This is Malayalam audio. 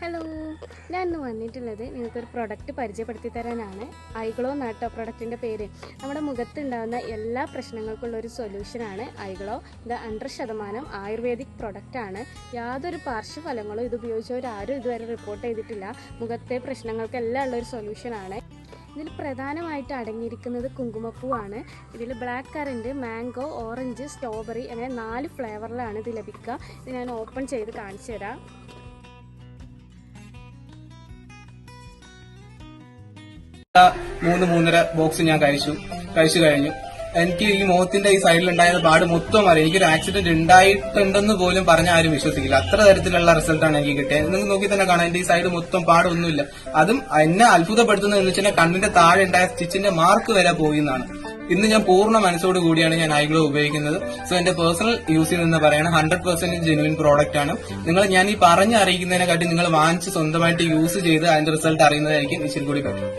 ഹലോ, ഞാൻ ഇന്ന് വന്നിട്ടുള്ളത് നിങ്ങൾക്കൊരു പ്രൊഡക്റ്റ് പരിചയപ്പെടുത്തി തരാനാണ്. ഐഗ്ലോ എന്നാട്ടോ പ്രൊഡക്റ്റിൻ്റെ പേര്. നമ്മുടെ മുഖത്തുണ്ടാകുന്ന എല്ലാ പ്രശ്നങ്ങൾക്കുള്ള ഒരു സൊല്യൂഷനാണ് ഐഗ്ലോ. ഇത് 100% ആയുർവേദിക് പ്രൊഡക്റ്റാണ്. യാതൊരു പാർശ്വഫലങ്ങളും ഇത് ഉപയോഗിച്ചവരാരും ഇതുവരെ റിപ്പോർട്ട് ചെയ്തിട്ടില്ല. മുഖത്തെ പ്രശ്നങ്ങൾക്കെല്ലാം ഉള്ളൊരു സൊല്യൂഷനാണ്. ഇതിൽ പ്രധാനമായിട്ട് അടങ്ങിയിരിക്കുന്നത് കുങ്കുമപ്പൂവാണ്. ഇതിൽ black current, mango, orange, strawberry അങ്ങനെ 4 ഫ്ലേവറിലാണ് ഇത് ലഭിക്കുക. ഇത് ഞാൻ ഓപ്പൺ ചെയ്ത് കാണിച്ചു തരാം. മൂന്നര ബോക്സ് ഞാൻ കഴിച്ചു കഴിഞ്ഞു. എനിക്ക് ഈ മുഖത്തിന്റെ ഈ സൈഡിലുണ്ടായ പാട് മൊത്തം അറിയാം. എനിക്കൊരു ആക്സിഡന്റ് ഉണ്ടായിട്ടുണ്ടെന്ന് പോലും പറഞ്ഞ ആരും വിശ്വസിക്കില്ല. അത്ര തരത്തിലുള്ള റിസൾട്ടാണ് എനിക്ക് കിട്ടിയത്. നിങ്ങൾക്ക് നോക്കി തന്നെ കാണാം, എന്റെ ഈ സൈഡ് മൊത്തം പാടൊന്നുമില്ല. അതും എന്നെ അത്ഭുതപ്പെടുത്തുന്നത് എന്ന് വെച്ചാൽ കണ്ണിന്റെ താഴെ ഉണ്ടായ സ്റ്റിച്ചിന്റെ മാർക്ക് വരെ പോയി എന്നാണ്. ഇന്ന് ഞാൻ പൂർണ്ണ മനസ്സോട് കൂടിയാണ് ഞാൻ ഐഗ്ലോ ഉപയോഗിക്കുന്നത്. സോ എന്റെ പേഴ്സണൽ യൂസിൽ നിന്ന് പറയണം, 100% ജെന്യുവിൻ പ്രോഡക്റ്റ് ആണ്. ഞാൻ ഈ പറഞ്ഞ് അറിയിക്കുന്നതിനെക്കാട്ടി നിങ്ങൾ വാങ്ങിച്ച് സ്വന്തമായിട്ട് യൂസ് ചെയ്ത് അതിന്റെ റിസൾട്ട് അറിയുന്നതായിരിക്കും ഇച്ചിരി കൂടി പറ്റും.